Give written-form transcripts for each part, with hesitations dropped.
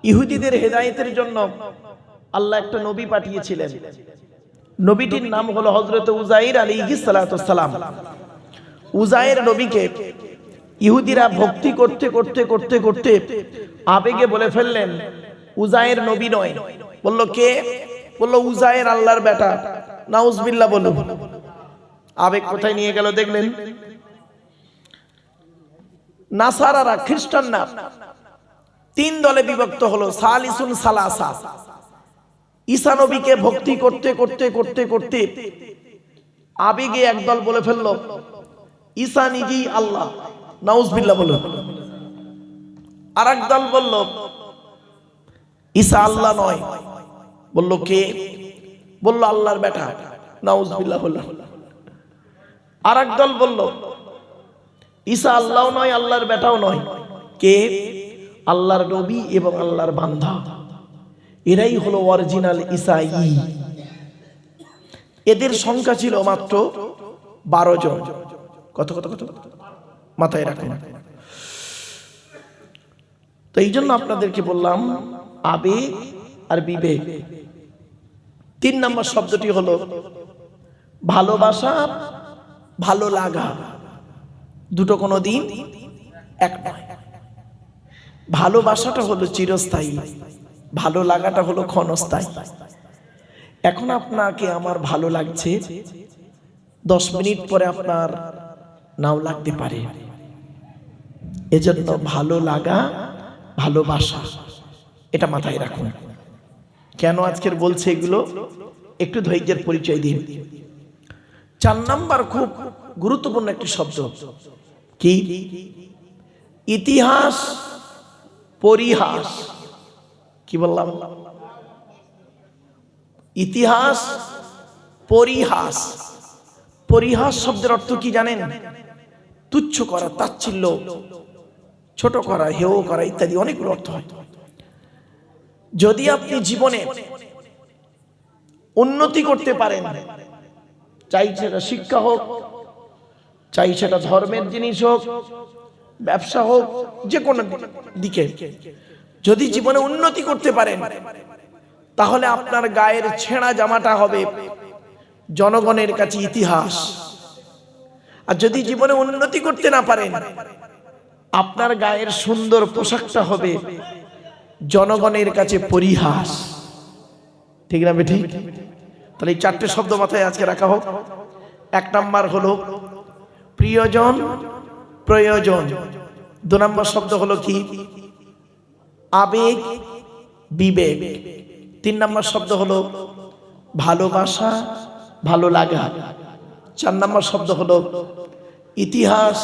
ইহুদিদের হেদায়েতের জন্য আল্লাহ একটা নবী পাঠিয়েছিলেন। নবীটির নাম হলো হযরত উযাইর আলাইহিস সালাতু সালাম। উযাইর নবীকে ইহুদিরা ভক্তি করতে করতে করতে করতে আবেগে বলে ফেললেন উযাইর নবী নয়। বলল কে? বলল উযাইর আল্লাহর বেটা। নাউজুবিল্লাহ বলুন। আবেগ কোথায় নিয়ে গেল দেখলেন? নাসারারা খ্রিস্টানরা তিন দলে বিভক্ত হলো, সালিসুন সালাসা। ঈসা নবীকে ভক্তি করতে করতে করতে করতে আবেগে একদল বলে ফেললো ঈসা নিজেই আল্লাহ। নাউজুবিল্লাহ বলুন। আর একদল বলল ঈসা আল্লাহ নয়। বলল কে? বলল আল্লাহর বেটা। নাউজুবিল্লাহ বলুন। আর একদল বলল ঈসা আল্লাহও নয়, আল্লাহর বেটাও নয়। কে? আল্লাহর নবী এবং আল্লাহর বান্দা। এরাই হলো অরিজিনাল ঈসাঈ। এদের সংখ্যা ছিল মাত্র 12 জন। কত কত কত মাথায় রাখুন। তো এই জন্য আপনাদেরকে বললাম আবেগ আর বিবেক। 3 নম্বর শব্দটি হলো ভালোবাসা, ভালো লাগা। দুটো কোনো দিন এক নয়। ভালোবাসাটা হলো চিরস্থায়ী, ভালো লাগাটা হলো ক্ষণস্থায়ী। এখন আপনাকে আমার ভালো লাগছে, 10 মিনিট পরে আপনার নাও লাগতে পারে। এজন্য ভালো লাগা, ভালোবাসা, এটা মাথায় রাখুন। কেন আজকের বলছে এগুলো? একটু ধৈর্যের পরিচয় দিন। 4 নাম্বার খুব গুরুত্বপূর্ণ একটি শব্দ কি? ইতিহাস পরিহাস। কি বললাম? ইতিহাস পরিহাস। পরিহাস শব্দের অর্থ কি জানেন? তুচ্ছ করা, তাচ্ছিল্য, ছোট করা, হেয় করা ইত্যাদি অনেকগুলো অর্থ হয়। যদি আপনি জীবনে উন্নতি করতে পারেন, চাই সেটা শিক্ষা হোক, চাই সেটা ধর্মের জিনিস হোক, ব্যবসা হোক, যে কোনো দিকে যদি জীবনে উন্নতি করতে পারেন, তাহলে আপনার গায়ের ছেঁড়া জামাটা হবে জনগণের কাছে ইতিহাস। আর যদি জীবনে উন্নতি করতে না পারেন, আপনার গায়ের সুন্দর পোশাকটা হবে জনগণের কাছে পরিহাস। ঠিক না বেঠিক? তাহলে এই 4টে শব্দ মাথায় আজকে রাখা হোক। 1 নাম্বার হলো প্রিয়জন, প্রয়োজন। 2 নাম্বার শব্দ হলো কি? আবেগ, বিবেক। 3 নাম্বার শব্দ হলো ভালোবাসা, ভালো লাগা। 4 নাম্বার শব্দ হলো ইতিহাস,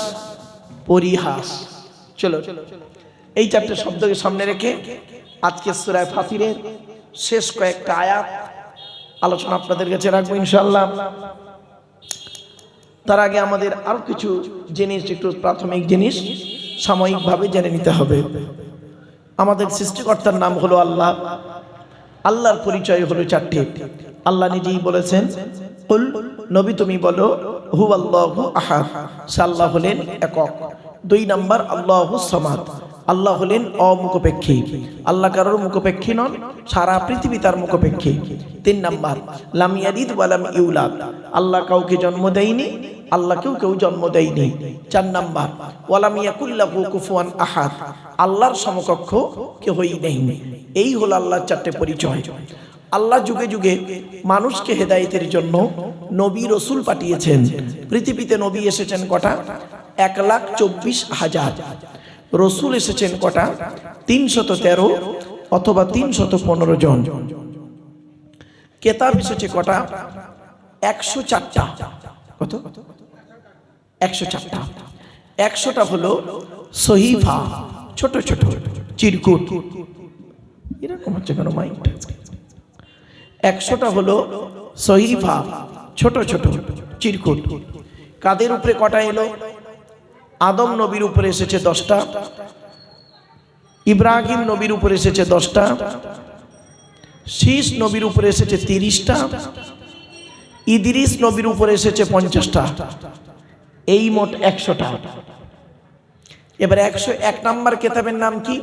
পরিহাস। চলো এই 4টে শব্দকে সামনে রেখে আজকে সূরা ফাতিরের শেষ কয়েকটা আয়াত আলোচনা আপনাদের কাছে রাখবো ইনশাআল্লাহ। তার আগে আমাদের আরো কিছু জিনিস, একটু প্রাথমিক জিনিস সাময়িকভাবে জেনে নিতে হবে। আমাদের সৃষ্টিকর্তার নাম হলো আল্লাহ। আল্লাহর পরিচয় হলো 4টে। আল্লাহ নিজেই বলেছেন, কুল, নবী তুমি বলো, হুয়াল্লাহু আহাদ, আল্লাহ হলেন একক। 2 নাম্বার আল্লাহুস সামাদ, আল্লাহ হলেন অমুখপেক্ষী। আল্লাহ কারোর মুখপেক্ষী নন, সারা পৃথিবী তার মুখপেক্ষী। 3 নাম্বার লাম ইয়ালিদ ওয়া লাম ইউলাদ, আল্লাহ কাউকে জন্ম দেয়নি, আল্লাহ কেউ জন্ম দেয়নি। 4 নাম্বার ওয়ালাম ইয়াকুল লাহু কুফুয়ান আহাদ, আল্লাহর সমকক্ষ কেউই নেই। এই হলো আল্লাহর 4টে পরিচয়। আল্লাহ যুগে যুগে মানুষকে হেদায়েতের জন্য নবী রসুল পাঠিয়েছেন। পৃথিবীতে নবী এসেছেন কটা? 1,24,000। রসুল এসেছেন কটা? 313 অথবা 315 জন। কেতাব এসেছে কটা? 104টা। কত? 104টা। 100টা হলো সহিফা, ছোট ছোট চিরকুট। এরকম হচ্ছে কেন মাইন্ড? 100টা হলো সহিফা, ছোট ছোট চিরকুট। কাদের উপরে কটা এলো? আদম নবীর উপরে এসেছে 10টা, ইব্রাহিম নবীর উপরে এসেছে 10টা, শীষ নবীর উপরে এসেছে 30টা, ইদ্রিস নবীর উপরে এসেছে 50টা। এই মোট 100টা। এবার 101 নাম্বার কেতাবের নাম কি?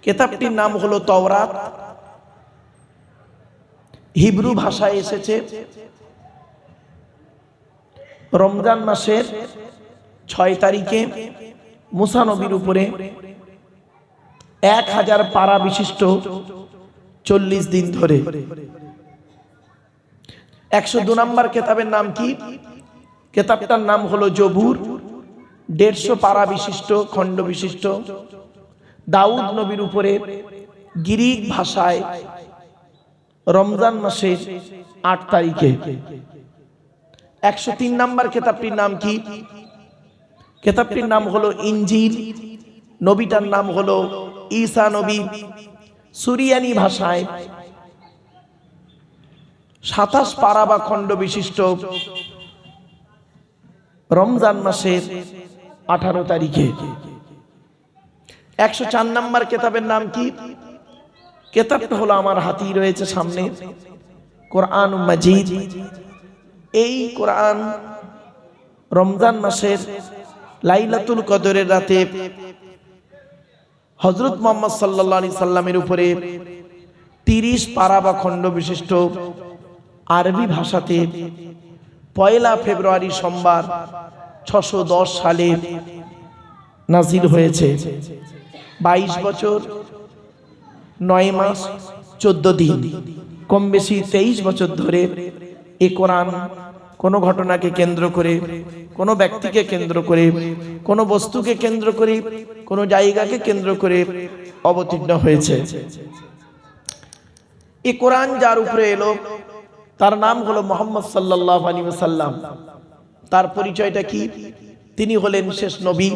কিতাবটির নাম হলো তাওরাত। হিব্রু ভাষায় এসেছে। রমজান মাসের 6 তারিখে মুসা নবীর উপরে 1000 পারা বিশিষ্ট 40 দিন ধরে। 102 নম্বর কিতাবের নাম কি? কিতাবটার নাম হলো জবুর। 150 পারা বিশিষ্ট, খণ্ড বিশিষ্ট। দাউদ নবীর উপরে গ্রিক ভাষায় রমজান মাসের 8 তারিখে। 103 নম্বর কিতাবটির নাম কি? কিতাবটির নাম হলো ইনজিল। নবীটার নাম হলো ঈসা নবী। সুরিয়ানি ভাষায় 27 পারা বা খণ্ড বিশিষ্ট রমজান মাসের 18 তারিখে। 104 নম্বর কিতাবের নাম কি? কিতাবটা হলো আমার হাতেই রয়েছে সামনে, কোরআন মাজিদ। এই কোরআন রমজান মাসের লাইলাতুল কদরের রাতে হযরত মুহাম্মদ সাল্লাল্লাহু আলাইহি সাল্লামের উপরে 30 পারা বা খণ্ড বিশিষ্ট আরবি ভাষাতে 1 ফেব্রুয়ারি সোমবার 610 সালে নাজিল হয়েছে। 22 বছর 9 মাস 14 দিন, কম বেশি 23 বছর ধরে এই কোরআন কোনো ঘটনাকে কেন্দ্র করে, কোনো ব্যক্তিকে কেন্দ্র করে, কোনো বস্তুকে কেন্দ্র করে, কোনো জায়গাকে কেন্দ্র করে অবতীর্ণ হয়েছে। এই কোরআন যার উপরে এলো তার নাম হলো মুহাম্মদ সাল্লাল্লাহু আলাইহি ওয়াসাল্লাম। তার পরিচয়টা কি? তিনি হলেন শেষ নবী।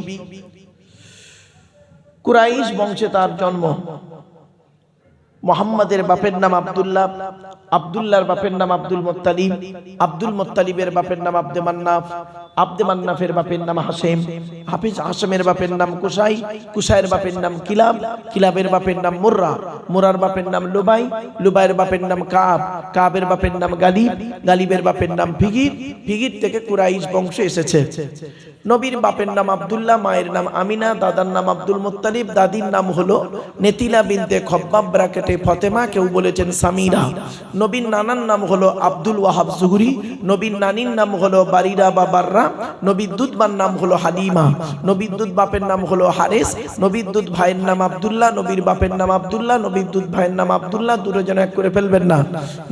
কুরাইশ বংশে তার জন্ম। মুহাম্মাদের বাপের নাম আব্দুল্লাহ, আব্দুল্লাহর বাপের নাম আব্দুল মুত্তালিব, আব্দুল মুত্তালিবের বাপের নাম আব্দে মান্নাফ, আব্দে মান্নাফের বাপের নাম হাশেম, হাশেমের বাপের নাম কুসাই, কুসাইয়ের বাপের নাম কিলাব, কিলাবের বাপের নাম মুররা, মুরার বাপের নাম লুবাই, লুবাইয়ের বাপের নাম কাব, কাবের বাপের নাম গালিব, গালিবের বাপের নাম ফিগির, ফিগির থেকে কুরাইশ বংশ এসেছে। নবীর বাপের নাম আব্দুল্লাহ, মায়ের নাম আমিনা, দাদার নাম আব্দুল মুত্তালিব, দাদির নাম হলো নেতিলা বিনতে খব্বাব ব্রাকেটে ফতেমা, কেউ বলেছেন সামিরা। নবীর নানার নাম হলো আব্দুল ওয়াহাব জুহরি, নবীর নানির নাম হলো বারিরা বা বাররা, নবীর দুধবার নাম হলো হালিমা, নবীর দুধ বাপের নাম হলো হারেস, নবীর দুধ ভাইয়ের নাম আব্দুল্লাহ, নবীর বাপের নাম আব্দুল্লাহ, নবীর দুধ ভাইয়ের নাম আব্দুল্লাহ, দূরে যেন এক করে ফেলবেন না।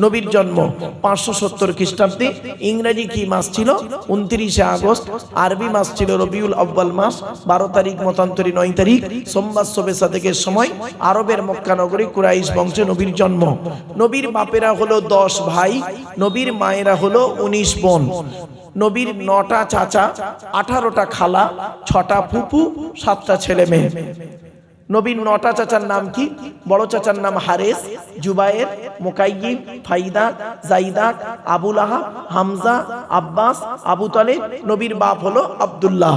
নবীর জন্ম 570 খ্রিস্টাব্দে। ইংরেজি কি মাস ছিল? 29 আগস্ট। আরবি মাস ছিল রবিউল আউয়াল মাস। 12 তারিখ মতান্তরী 9 তারিখ সোমবার শবে সাদেকের সময় আরবের মক্কা নগরী কুরাইশ বংশে নবীর জন্ম। নবীর বাপেরা হলো 10 ভাই, নবীর মায়েরা হলো 19 বোন। নবীর 9টা চাচা, 18টা খালা, 6টা ফুপু, 7টা ছেলে মেয়ে। নবীর 9টা চাচার নাম কি? বড় চাচার নাম হারেস, জুবায়ের, মুকাইয়িব, ফাইদা, জাইদা, আবু লাহাব, হামজা, আব্বাস, আবু তালেব। নবীর বাপ হলো আব্দুল্লাহ।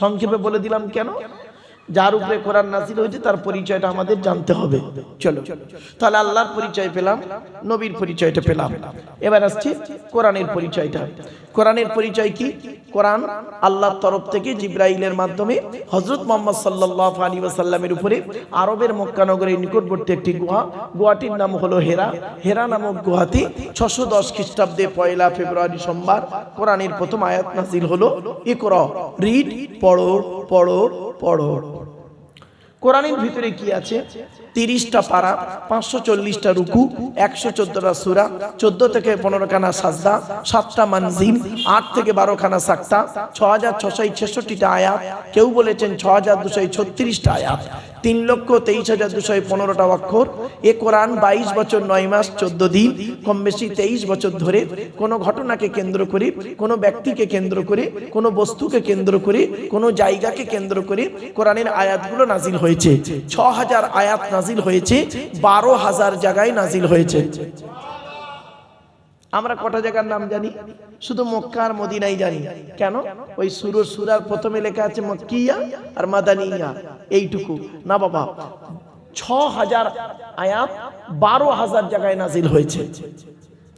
সংক্ষেপে বলে দিলাম কেন? যার উপরে কোরআন নাযিল হয়েছে তার পরিচয়টা আমাদের জানতে হবে। চলো, তাহলে আল্লাহর পরিচয় পেলাম, নবীর পরিচয়টা পেলাম। এবার আসছে কোরআনের পরিচয়টা। কোরআনের পরিচয় কি? কোরআন আল্লাহর তরফ থেকে জিবরাইলের মাধ্যমে হযরত মুহাম্মদ সাল্লাল্লাহু আলাইহি ওয়াসাল্লামের উপরে আরবের মক্কা নগরের নিকটবর্তী একটি গুহা, গুহাটির নাম হলো হেরা। হেরা নামক গুহাতে 610 খ্রিস্টাব্দে 1 ফেব্রুয়ারি সোমবার কোরআনের প্রথম আয়াত নাযিল হলো, ইকরা, রিড, পড়ো পড়ো পড়ো। কোরআনের ভিতরে কি আছে? 30টা পারা, 540টা রুকু, 114টা সূরা, 14 থেকে 15 খানা সাজদা, 7টা মানজিল, 8 থেকে 12 খানা সাক্তা, 6666টা আয়াত, কেউ বলেছেন 6236টা আয়াত, 3,23,215টা অক্ষর। এ কোরআন 22 বছর 9 মাস 14 দিন, কম বেশি 23 বছর ধরে কোনো ঘটনাকে কেন্দ্র করে, কোনো ব্যক্তিকে কেন্দ্র করে, কোনো বস্তুকে কেন্দ্র করে, কোনো জায়গাকে কেন্দ্র করে কোরআনের আয়াতগুলো নাজিল হয়েছে। 6000 আয়াত নাজিল হয়েছে, 12,000 জায়গায় নাজিল হয়েছে। আমরা কটা জায়গার নাম জানি? শুধু মক্কা আর মদিনাই জানি। কেন? ওই সূরার প্রথমে লেখা আছে মক্কিয়া আর মাদানিয়া, এইটুকু না বাবা। 6000 আয়াত 12,000 জায়গায় নাজিল হয়েছে।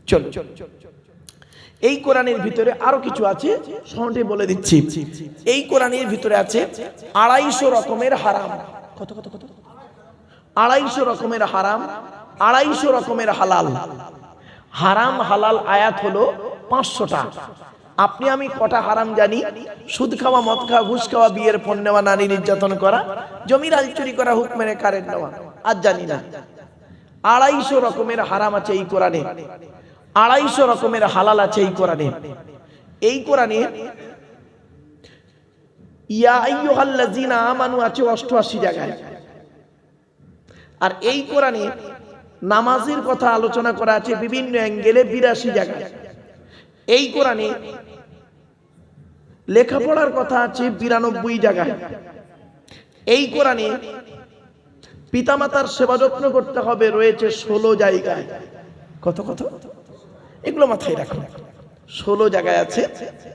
চলো, এই কোরআনের ভিতরে আরো কিছু আছে, সহজে বলে দিচ্ছি। এই কোরআনের ভিতরে আছে 250 রকমের হারাম। কত কত কত? 250 রকমের হারাম, 250 রকমের হালাল। হারাম হালাল আয়াত হলো 500টা। আপনি আমি কটা হারাম জানি? সুদ খাওয়া, মদ খাওয়া, ঘুষ খাওয়া, বিয়ের পণ নেওয়া, নারী নির্যাতন করা, জমির আল চুরি করা, হুক মেরে কারেন্ট নেওয়া, আর জানি না। 250 রকমের হারাম আছে এই কোরআনে, 250 রকমের হালাল আছে এই কোরআনে। এই কোরআনে ইয়া আইয়ুহাল্লাযীনা আমানু আছে 88 জায়গায়। আর এই কোরআনে নামাজের কথা আলোচনা করা আছে বিভিন্ন অ্যাঙ্গেলে 82 জায়গায়। এই কোরআনে লেখাপড়ার কথা আছে 92 জায়গায়। এই কোরআনে পিতামাতার সেবা যত্ন করতে হবে রয়েছে 16 জায়গায়। কত কত? এগুলো মাথায় রাখুন। 16 জায়গায় আছে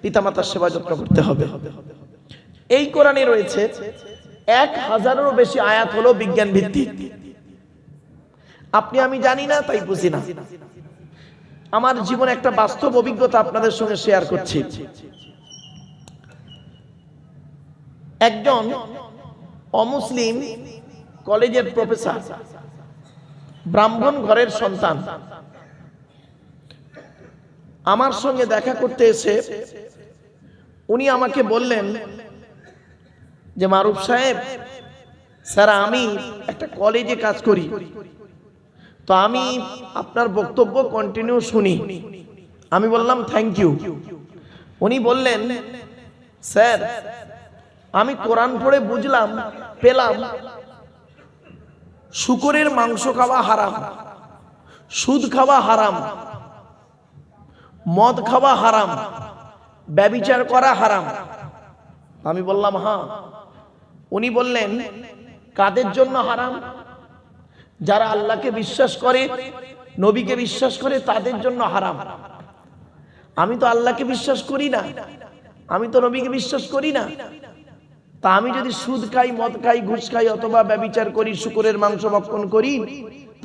পিতামাতার সেবা যত্ন করতে হবে। এই কোরআনে রয়েছে 1000-এরও বেশি আয়াত হলো বিজ্ঞান ভিত্তিক। আপনি আমি জানি না, তাই বুঝি না। আমার জীবনে একটা বাস্তব অভিজ্ঞতা আপনাদের সঙ্গে শেয়ার করছি। একজন অমুসলিম কলেজের প্রফেসর, ব্রাহ্মণ ঘরের সন্তান, আমার সঙ্গে দেখা করতে এসে উনি আমাকে বললেন যে মারুফ সাহেব, স্যার আমি একটা কলেজে কাজ করি, তো আমি আপনার বক্তব্য কন্টিনিউ শুনি। আমি বললাম থ্যাংক ইউ। উনি বললেন স্যার আমি কোরআন পড়ে বুঝলাম, পেলাম শূকরের মাংস খাওয়া হারাম, সুদ খাওয়া হারাম, মদ খাওয়া হারাম, ব্যভিচার করা হারাম। আমি বললাম হ্যাঁ। উনি বললেন কাদের জন্য হারাম? যারা আল্লাহকে বিশ্বাস করে, নবীকে বিশ্বাস করে, তাদের জন্য হারাম। আমি তো আল্লাহকে বিশ্বাস করি না, আমি তো নবীকে বিশ্বাস করি না, তা আমি যদি সুদ খাই, মদ খাই, ঘুষ খাই, অথবা ব্যভিচার করি, শূকরের মাংস ভক্ষণ করি,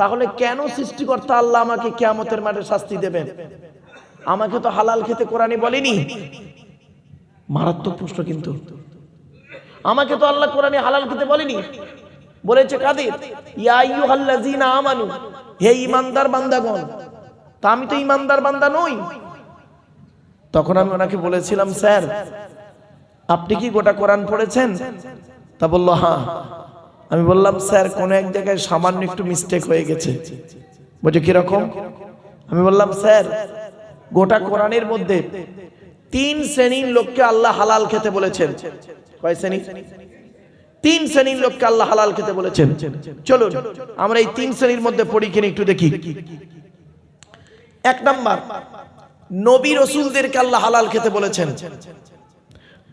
তাহলে কেন সৃষ্টিকর্তা আল্লাহ আমাকে কিয়ামতের মাঠে শাস্তি দেবেন? আমাকে তো হালাল খেতে কোরআনে বলেনি। মারাত্মক প্রশ্ন কিন্তু। আমাকে তো আল্লাহ কোরআনে হালাল খেতে বলেনি, বলেছে কাদের? ইয়া আইয়ুহাল্লাযীনা আমানু, হে ঈমানদার বান্দাগণ। তা আমি তো ঈমানদার বান্দা নই। তখন আমি ওনাকে বলেছিলাম স্যার আপনি কি গোটা কোরআন পড়েছেন? তা বললো হ্যাঁ। আমি বললাম স্যার কোন এক জায়গায় সামান্য একটু মিস্টেক হয়ে গেছে। বলছে কিরকম? আমি বললাম স্যার গোটা কোরআনের মধ্যে 3 শ্রেণীর লোককে আল্লাহ হালাল খেতে বলেছেন। কয় শ্রেণী? 3 শ্রেণীর লোককে আল্লাহ হালাল খেতে বলেছেন। চলুন আমরা এই 3 শ্রেণীর মধ্যে পড়ি কিনা একটু দেখি। 1 নাম্বার, নবী রাসূলদেরকে আল্লাহ হালাল খেতে বলেছেন।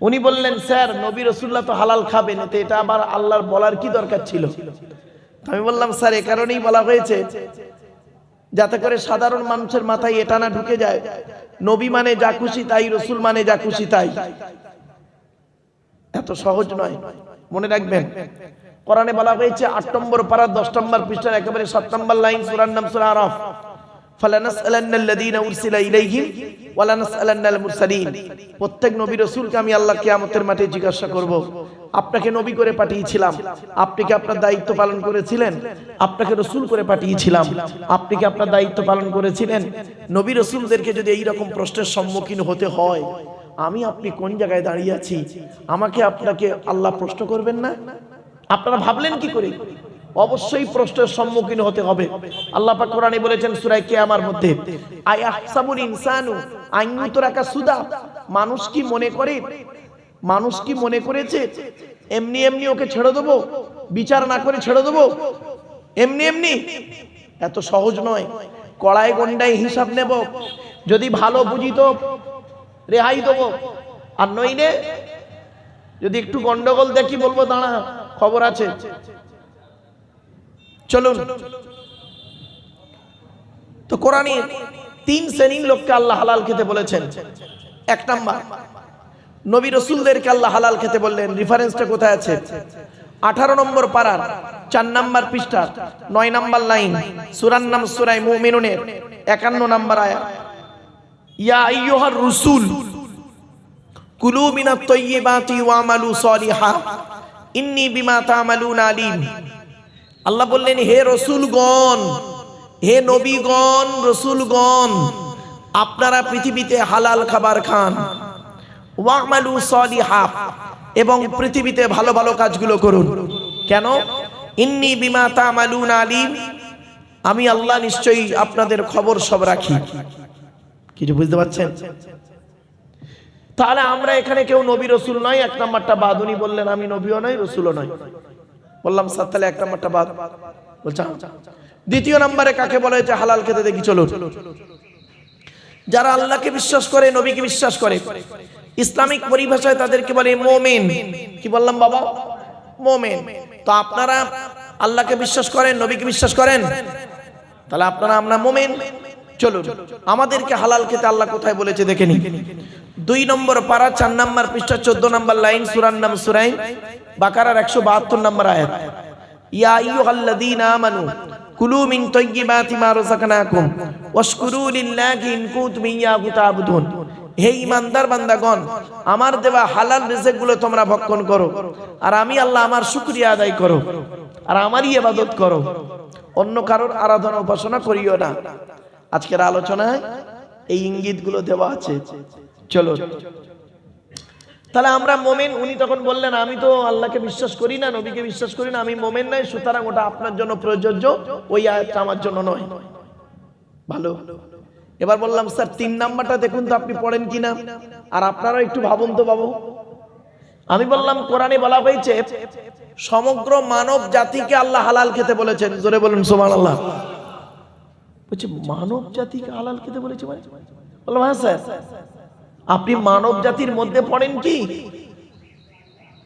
উনি বললেন স্যার নবী রাসূলুল্লাহ তো হালাল খাবেন, এতে এটা আবার আল্লাহর বলার কি দরকার ছিল? আমি বললাম স্যার এ কারণেই বলা হয়েছে যাতে করে সাধারণ মানুষের মাথায় এটা না ঢুকে যায় নবী মানে যা খুশি তাই, রাসূল মানে যা খুশি তাই। এত সহজ নয়, মনে রাখবেন। কোরআনে বলা হয়েছে 8 নম্বর পারা 10 নম্বর পৃষ্ঠার একেবারে 7 নম্বর লাইন, সূরার নাম সূরা আরাফ, ফালানাসআলান্নাল্লাযীনা উরসিলা ইলাইহিম ওয়ালানাসআলান্নাল মুরসালিন। প্রত্যেক নবী রাসূলকে আমি আল্লাহ কিয়ামতের মাঠে জিজ্ঞাসা করব, আপনাকে নবী করে পাঠিয়েছিলাম, আপনি কি আপনার দায়িত্ব পালন করেছিলেন? আপনাকে রাসূল করে পাঠিয়েছিলাম, আপনি কি আপনার দায়িত্ব পালন করেছিলেন? নবী রাসূলদেরকে যদি এই রকম প্রশ্নের সম্মুখীন হতে হয়, আমি আপনি কোন জায়গায় দাঁড়িয়ে আছি? আমাকে আপনাকে আল্লাহ প্রশ্ন করবেন না? আপনারা ভাবলেন কি করে? অবশ্যই প্রশ্নের সম্মুখীন হতে হবে। আল্লাহ পাক কোরআনে বলেছেন সূরা কিয়ামার মধ্যে, আয়াহসাবুল ইনসানু আন ইউতরাকা সুদা, মানুষ কি মনে করে, মানুষ কি মনে করেছে এমনি এমনি ওকে ছেড়ে দেবো, বিচার না করে ছেড়ে দেবো এমনি এমনি? এত সহজ নয়। কড়াই গন্ডায় হিসাব নেব, যদি ভালো বুঝি তো রেহাই দেবো, আর নইলে যদি একটু গন্ডগোল দেখি বলবো দাঁড়া খবর আছে। চলুন, তো কোরআনে 3 শ্রেণীর লোককে আল্লাহ হালাল খেতে বলেছেন। 1 নাম্বার, নবী রাসূলদেরকে আল্লাহ হালাল খেতে বললেন। রেফারেন্সটা কোথায় আছে? 18 নম্বর পারার 4 নম্বর পৃষ্ঠা 9 নম্বর লাইন, সূরার নাম সূরা মুমিনুনের 51 নম্বর আয়াত। ইয়া আইয়ুহার রুসুল কুলু মিনাত তাইয়্যিবাতি ওয়ামালু সলিহা ইন্নী বিমা তা'মালুনা আলিম। আল্লাহ বললেন, হে রসুলগণ, হে নবীগণ, রসুলগণ, আপনারা পৃথিবীতে হালাল খাবার খান, ওয়ামালু সলিহা, এবং পৃথিবীতে ভালো ভালো কাজগুলো করুন। কেন? ইন্নী বিমা তা'মালুনা আলিম, আমি আল্লাহ নিশ্চয়ই আপনাদের খবর সব রাখি। কিছু বুঝতে পারছেন? তাহলে আমরা এখানে কেউ নবী রসুল নয়, এক নাম্বারটা বাদ। উনি বললেন আমি নবীও নয় রসুলও নয়। বললাম স্যার তাহলে এক নাম্বারটা বাদ। বলছেন দ্বিতীয় নাম্বারে কাকে বলা হয়েছে হালাল খেতে, দেখি চলো। যারা আল্লাহকে বিশ্বাস করে, নবীকে বিশ্বাস করে, ইসলামিক পরিভাষায় তাদেরকে বলে মোমেন। কি বললাম বাবা? মোমেন। তো আপনারা আল্লাহকে বিশ্বাস করেন, নবীকে বিশ্বাস করেন, তাহলে আপনারা আমরা মোমেন। চলুন, আমাদেরকে হালাল খেতে আল্লাহ কোথায় বলেছে দেখে নি। 2 নম্বর পারা 4 নম্বর পৃষ্ঠা 14 নম্বর লাইন, সূরার নাম সূরা বাকারার 172 নম্বর আয়াত। ইয়া আইয়ুহাল্লাযীনা আমানু কুলু মিন তাইয়্যিবাতি মা রাযাকনাকুম ওয়াশকুরু লিল্লাহি ইন কুনতুম ইয়্যাহু তা'বুদুন। হে ঈমানদার বান্দাগণ, আমার দেওয়া হালাল রিজিকগুলো তোমরা ভক্ষণ করো, আর আমি আল্লাহ আমার শুকরিয়া আদায় করো, আর আমারই ইবাদত করো, অন্য কারোর আরাধনা উপাসনা করিও না। আজকের আলোচনায় এই ইঙ্গিতগুলো দেওয়া আছে। চলো, তাহলে আমরা মোমেন। উনি তখন বললেন আমি তো আল্লাহকে বিশ্বাস করি না, নবীকে বিশ্বাস করি না, আমি মোমেন নাই, সুতরাং ওটা আপনার জন্য প্রযোজ্য, ওই আয়াতটা আমার জন্য নয়। ভালো। এবার বললাম স্যার 3 নাম্বারটা দেখুন তো আপনি পড়েন কিনা, আর আপনারা একটু ভাবুন তো বাবু। আমি বললাম কোরআনে বলা হয়েছে সমগ্র মানব জাতিকে আল্লাহ হালাল খেতে বলেছেন। জোরে বলুন সুবহানাল্লাহ। বলছে মানব জাতিকে হালাল খেতে বলেছে? বললাম হ্যাঁ স্যার। আপনি মানব জাতির মধ্যে পড়েন কি?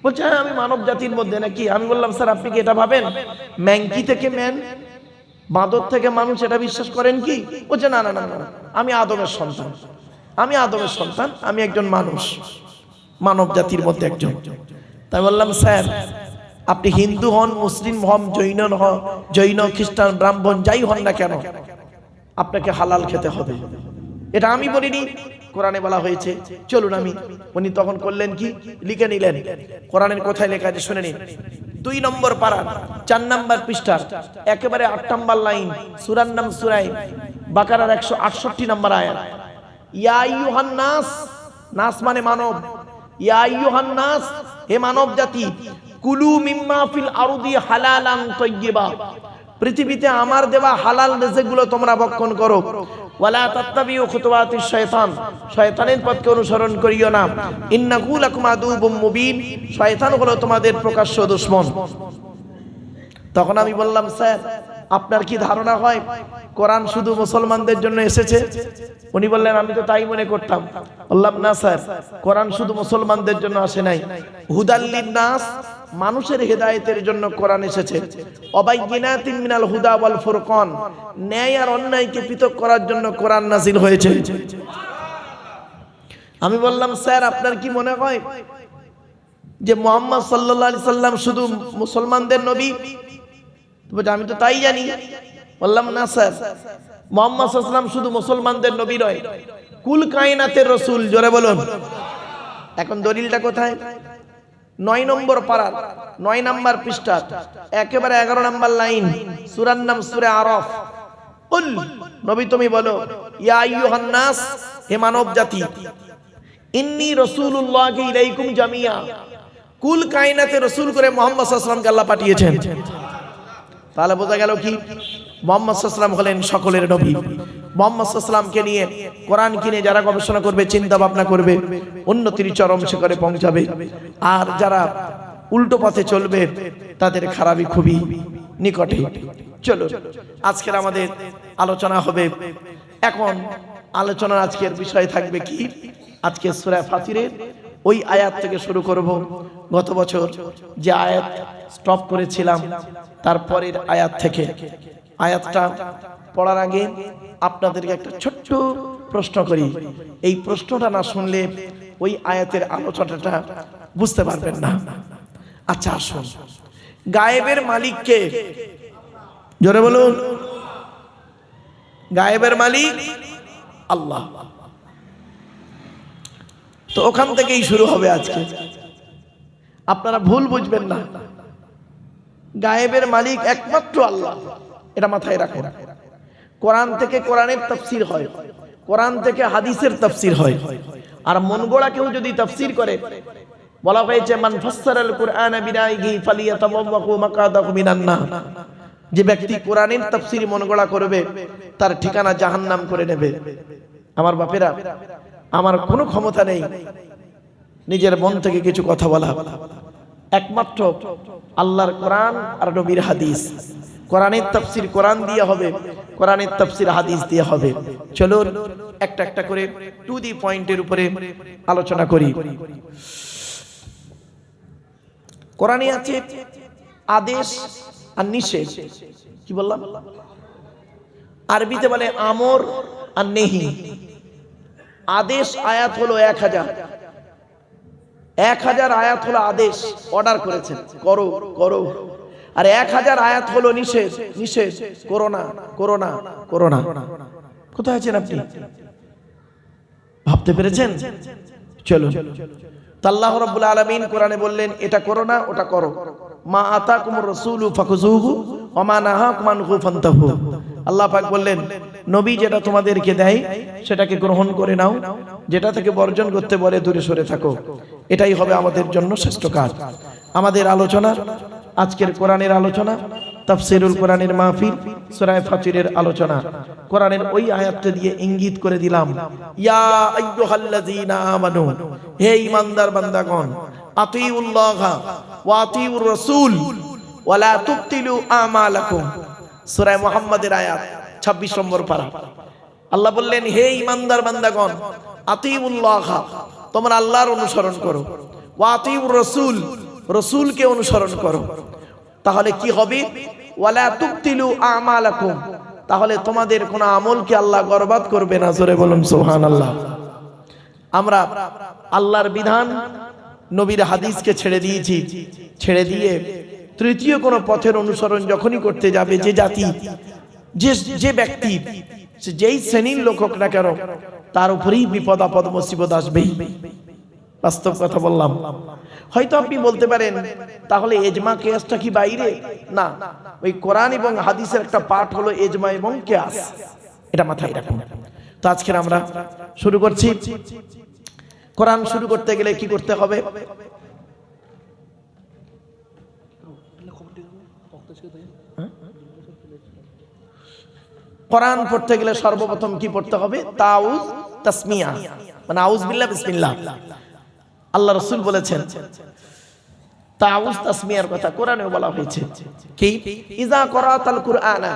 বলছে হ্যাঁ আমি মানব জাতির মধ্যে। নাকি? আমি বললাম স্যার আপনি কি এটা ভাবেন ম্যাংকি থেকে ম্যান, বাঁদর থেকে মানুষ, এটা বিশ্বাস করেন কি? বলছে না না না না, আমি আদমের সন্তান, আমি আদমের সন্তান, আমি একজন মানুষ, মানব জাতির মধ্যে একজন। তাই বললাম স্যার আপনি হিন্দু হন, মুসলিম হন, জৈন, খ্রিস্টান, ব্রাহ্মণ, যাই হন না কেন, আপনাকে হালাল খেতে হবে। এটা আমি বলিনি, কোরআনে বলা হয়েছে। চলুন আমি। উনি তখন করলেন কি, লিখে নিলেন কোরআনের কোথায় লেখা আছে শুনে নিন। 2 নম্বর পারা 4 নম্বর পৃষ্ঠা একেবারে 8 নম্বর লাইন, সূরার নাম সূরা বাকারার 168 নম্বর আয়াত। ইয়া আইয়ুহান নাস, নাস মানে মানব, ইয়া আইয়ুহান নাস, হে মানব জাতি, কুলু মিম্মা ফিল আরদি হালালান তাইয়্যিবা, পৃথিবীতে আমার দেওয়া হালাল রিজিকগুলো তোমরা ভক্ষণ করো। ওয়ালা তাত্তাবিউ খুতুওয়াতিশ শায়তান, শয়তানের পথকে অনুসরণ করিও না। ইন্নাহু লাকুম আদুউম মুবিন, শয়তান হলো তোমাদের প্রকাশ্য দুশমন। তখন আমি বললাম স্যার আপনার কি ধারণা হয় কোরআন শুধু মুসলমানদের জন্য এসেছে? উনি বললেন আমি তো তাই মনে করতাম। বললাম না স্যার, কোরআন শুধু মুসলমানদের জন্য আসে নাই, হুদাল্লিন নাস, মানুষের হেদায়েতের জন্য কোরআন এসেছে। অবাইয়িনাতিন মিনাল হুদা ওয়াল ফুরকান, ন্যায় আর অন্যায়কে পৃথক করার জন্য কোরআন নাযিল হয়েছে। আমি বললাম স্যার আপনার কি মনে হয় যে মুহাম্মদ সাল্লাল্লাহু আলাইহি সাল্লাম শুধু মুসলমানদের নবী? আমি তো তাই জানি। বললাম না স্যার, মুহাম্মদ সাল্লাল্লাহু আলাইহি সাল্লাম শুধু মুসলমানদের নবী নয়, কুল কায়নাতের রাসূল। জোরে বলুন। এখন দলিলটা কোথায়? 9 নম্বর পারা 9 নম্বর পৃষ্ঠা একেবারে 11 নম্বর লাইন, সূরার নাম সূরা আরাফ। কুল, নবী তুমি বলো, ইয়া আইয়ুহান নাস, হে মানব জাতি, ইন্নী রাসূলুল্লাহি ইলাইকুম জামিয়া, কুল কায়নাতের রাসূল করে মুহাম্মদ সাল্লাল্লাহু আলাইহি সাল্লামকে আল্লাহ পাঠিয়েছেন। তাহলে বোঝা গেল কি মুহাম্মদ সাল্লাল্লাহু আলাইহি সাল্লাম হলেন সকলের নবী। মুহাম্মদ সাল্লাল্লাহু আলাইহি সাল্লামকে নিয়ে কোরআন কিনে যারা গবেষণা করবে, চিন্তা ভাবনা করবে, উন্নতির চরম শিখরে পৌঁছাবে। আর যারা উল্টো পথে চলবে তাদের খারাপই খুবই নিকটে। চলো আজকের আমাদের আলোচনা হবে। এখন আলোচনার আজকের বিষয় থাকবে কি, আজকে সূরা ফাতিরের ওই আয়াত থেকে শুরু করব। গত বছর যে আয়াত স্টপ করেছিলাম তারপরের আয়াত থেকে। আয়াতটা পড়ার আগে আপনাদেরকে একটা ছোট্ট প্রশ্ন করি। এই প্রশ্নটা না শুনলে ওই আয়াতের আলোচনাটা বুঝতে পারবেন না। আচ্ছা আসুন, গায়েবের মালিক কে? জোরে বলুন। গায়েবের মালিক আল্লাহ। তো ওখান থেকেই শুরু হবে আজকে। আপনারা ভুল বুঝবেন না, গায়েবের মালিক একমাত্র আল্লাহ, এটা মাথায় রাখুন। কোরআন থেকে কোরআনের তাফসীর হয়, কোরআন থেকে হাদিসের তাফসীর হয়। আর মন গড়া কেউ যদি তাফসীর করে, বলা হয়েছে মান ফাসসারাল কুরআনা বিরাইহি ফালিয়াতাবাওয়াকু মাকাদাহু মিনান নার, যে ব্যক্তি কোরআনের তাফসীর মন গড়া করবে তার ঠিকানা জাহান্নাম করে নেবে। আমার বাপেরা, আমার কোনো ক্ষমতা নেই নিজের মন থেকে কিছু কথা বলা, একমাত্র আল্লাহর কোরআন আর নবীর হাদিস। কোরআনের তাফসীর কোরআন দিয়ে হবে, কোরআনের তাফসীর হাদিস দিয়ে হবে। চলুন একটা একটা করে টু দি পয়েন্টের উপরে আলোচনা করি। কোরআনে আছে আদেশ আর নিষেধ। কি বললাম? আরবিতে বলে আমর আর নেহি। আদেশ আয়াত হলো 1000, 1000 আয়াত হলো আদেশ, অর্ডার করেছেন করো করো। আর 1000 আয়াত হলো নিষেধ, নিষেধ করো না করো না করো না। কোথায় আছেন আপনি? ভাবতে পেরেছেন? চলো, আল্লাহ রাব্বুল আলামিন কোরআনে বললেন এটা করো না ওটা করো। মা আতাকুমুর রাসূলু ফাখুযুহু ওয়া মা নাহাকুম আনহু ফান্তাহু। আল্লাহ পাক বললেন নবী যেটা তোমাদেরকে দেয় সেটাকে গ্রহণ করে নাও, যেটা থেকে বর্জন করতে বলে দূরে সরে থাকো। এটাই হবে আমাদের জন্য শ্রেষ্ঠ কাজ। আমাদের আলোচনা আজকের কোরআনের আলোচনা, তাফসীরুল কোরআনের মাহফিল, সূরা ফাতিরের আলোচনা। কোরআনের ওই আয়াতটা দিয়ে ইঙ্গিত করে দিলাম, ইয়া আইয়ুহাল্লাযীনা আমানু, হে ঈমানদার বান্দাগণ, আতিউল্লাহা ওয়া আতিউর রাসূল ওয়া লা তুবতিলু আমালাকুম। সূরা মুহাম্মাদের আয়াত 26 নম্বর পারা। আল্লাহ বললেন হে ঈমানদার বান্দাগণ, আতিউল্লাহা, তোমরা আল্লাহর অনুসরণ করো, ওয়া আতিউর রাসূল, রাসূলকে অনুসরণ করো। তাহলে কি হবে? ওয়ালা তুবতিলু আমালাকুম, তাহলে তোমাদের কোনো আমলকে আল্লাহ বরবাদ করবে না। জোরে বলুন সুবহানাল্লাহ। আমরা আল্লাহর বিধান, নবীর হাদিসকে ছেড়ে দিয়েছি। ছেড়ে দিয়ে তৃতীয় কোনো পথের অনুসরণ যখনই করতে যাবে, যে জাতি, যে ব্যক্তি, যেই শ্রেণীর লোক হোক না কেন, তার উপরেই বিপদ আপদ মুসিবত আসবেই। বাস্তব কথা বললাম। হয়তো আপনি বলতে পারেন তাহলে এজমা কিয়াসটা কি বাইরে? না, ওই কোরআন এবং হাদিসের একটা পার্ট হলো এজমা এবং কিয়াস, এটা মাথায় রাখুন। তো আজকে আমরা শুরু করছি। কোরআন শুরু করতে গেলে কি করতে হবে? কোরআন পড়তে গেলে সর্বপ্রথম কি পড়তে হবে? তাউজ তাসমিয়া, মানে আউজ বিল্লাহ বিসমিল্লাহ। আল্লাহ রাসূল বলেছেন তাউজ তাসমিয়ার কথা কোরআনেও বলা হয়েছে। কি? ইজা করাতাল কুরআনা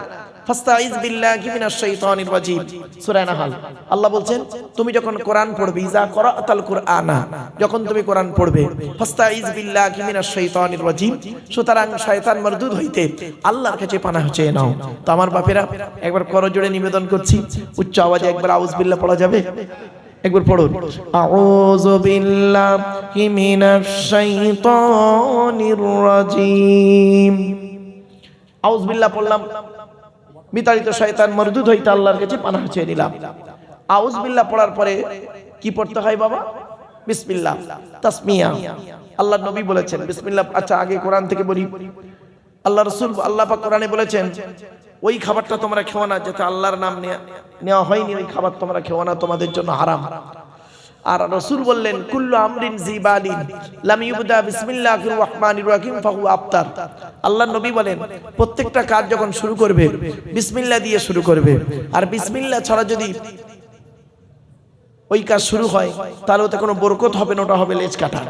ফাস্তাইজ বিল্লাহি মিনাশ শাইতানির রাজিম, সূরা নাহল। আল্লাহ বলছেন তুমি যখন কোরআন পড়বে, ইজা করাতাল কুরআনা, যখন তুমি কোরআন পড়বে, ফাস্তাইজ বিল্লাহি মিনাশ শাইতানির রাজিম, সুতরাং শয়তান মারদুদ হইতে আল্লাহর কাছে পানাহ চেয়ে নাও। তো আমার বাপেরা, একবার করজোড়ে নিবেদন করছি, উচ্চ আওয়াজে একবার আউজ বিল্লাহ পড়া যাবে? একবার পড়ুন, আউযু বিল্লাহি মিনাশ শাইতানির রাজিম। আউযু বিল্লাহ পড়লাম, বিতাড়িত শয়তান মারদুদ হইতে আল্লাহর কাছে পানাহ চেয়ে নিলাম। আউযু বিল্লাহ পড়ার পরে কি পড়তে হয় বাবা? বিসমিল্লাহ, তাসমিয়া। আল্লাহর নবী বলেছেন বিসমিল্লাহ। আচ্ছা, আগে কোরআন থেকে বলি। আল্লাহ রাসূল, আল্লাহ পাক কোরআনে বলেছেন ওই খাবারটা তোমরা খেও না যেটা আল্লাহর নাম নেওয়া হয়নি, ওই খাবার তোমরা খেও না, তোমাদের জন্য হারাম। আর রাসূল বললেন কুল্লু আমরিন জিবালিন লাম ইউবদা বিসমিল্লাহির রাহমানির রাহিম ফাহুয়া আফতার। আল্লাহর নবী বলেন প্রত্যেকটা কাজ যখন শুরু করবে বিসমিল্লাহ দিয়ে শুরু করবে, আর বিসমিল্লাহ ছাড়া যদি ওই কাজ শুরু হয় তাহলে ওতে কোনো বরকত হবে না, ওটা হবে লেজ কাটা।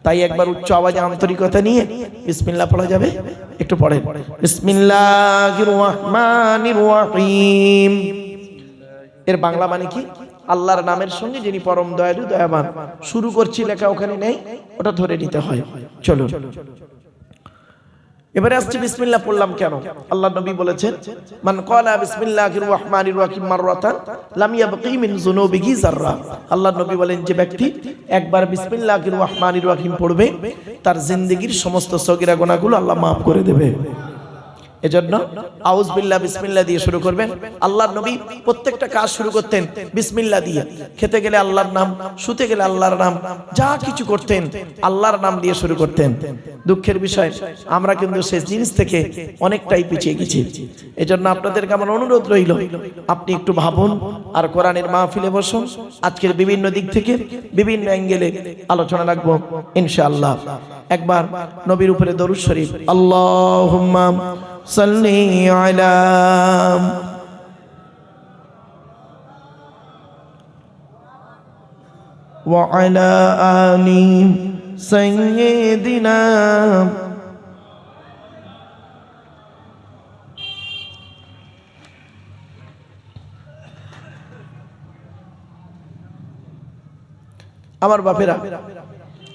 তাই একবার উচ্চ আওয়াজে আন্তরিকতা নিয়ে বিসমিল্লাহ পড়া যাবে? একটু পড়েন, বিসমিল্লাহির রাহমানির রাহিম। এর বাংলা মানে কি? আল্লাহর নামের সঙ্গে যিনি পরম দয়ালু দয়াবান। শুরু করছি লেখা ওখানে নেই, ওটা ধরে নিতে হয়। চলো এবারে আসছে বিসমিল্লাহ পড়লাম কেন? আল্লাহ নবী বলেছেন মান ক্বালা বিসমিল্লাহির রাহমানির রাহিম মাররাতান লাম ইয়াবকি মিন যুনুবিহি যাররা। আল্লাহ নবী বলেন যে ব্যক্তি একবার বিসমিল্লাহির রাহমানির রাহিম পড়বে তার জিন্দেগীর সমস্ত সগীরা গুনাহগুলো আল্লাহ maaf করে দেবে। এজন্য আউজ বিল্লাহ বিসমিল্লাহ দিয়ে শুরু করবেন। আল্লাহর নবী প্রত্যেকটা কাজ শুরু করতেন বিসমিল্লাহ দিয়ে। খেতে গেলে আল্লাহর নাম, শুতে গেলে আল্লাহর নাম, যা কিছু করতেন আল্লাহর নাম দিয়ে শুরু করতেন। দুঃখের বিষয় আমরা কিন্তু সেই জিনিস থেকে অনেকটাই পিছিয়ে গেছি। এজন্য আপনাদেরকে আমার অনুরোধ রইল, আপনি একটু ভাবুন আর কোরআনের মাহফিলে বসুন। আজকের বিভিন্ন দিক থেকে বিভিন্ন অ্যাঙ্গেলে আলোচনা রাখবো ইনশাআল্লাহ। একবার নবীর উপরে দরুদ শরীফ, আল্লাহুম্মা সাল্লি আলা ওয়া আলা আলি সাইয়্যিদিনা। আমার বাপেরা,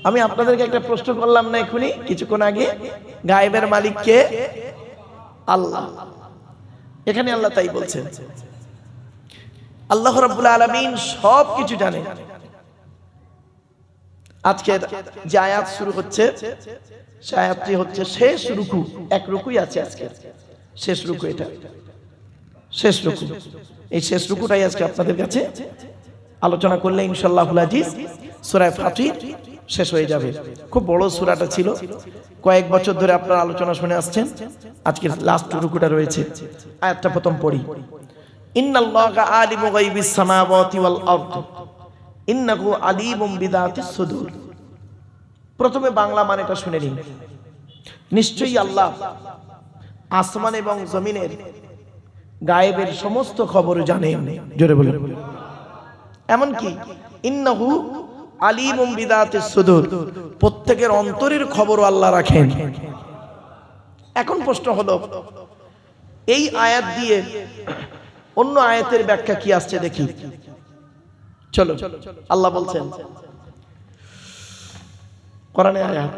আমি আপনাদেরকে একটা প্রশ্ন করলাম না এখনই কিছুক্ষণ আগে, গায়েবের মালিক কে? আল্লাহ। এখানে আল্লাহ তাই বলছেন, আল্লাহ রাব্বুল আলামিন সব কিছু জানেন। আজকে যে আয়াত শুরু হচ্ছে সে আয়াতটি হচ্ছে শেষ রুকু। এক রুকুই আছে আজকে, শেষ রুকু। এটা শেষ রুকু। এই শেষ রুকুটাই আজকে আপনাদের কাছে আলোচনা করলে ইনশাআল্লাহুল আজিজ সূরা ফাতির শেষ হয়ে যাবে। খুব বড় সূরাটা ছিল, কয়েক বছর ধরে আপনারা আলোচনা শুনে আসছেন। আজকে লাস্ট রুকুটা রয়েছে। আয়াতটা প্রথম পড়ি, ইন্নাল্লাহা আলিমু গায়বিস সামাওয়াতি ওয়াল আরদ ইন্নাহু আলিমুম বিযাতিস সুদূর। প্রথমে বাংলা মানেটা শুনে নিন। নিশ্চয়ই আল্লাহ আসমান এবং জমিনের গায়েবের সমস্ত খবর জানেন। জোরে বলুন। এমনকি ইন্নাহু আলিমুম বিযাতিস সুদূর, প্রত্যেকের অন্তরের খবরও আল্লাহ রাখেন। এখন প্রশ্ন হলো, এই আয়াত দিয়ে অন্য আয়াতের ব্যাখ্যা কি আসছে দেখি। চলো, আল্লাহ বলছেন কোরআনে আয়াত,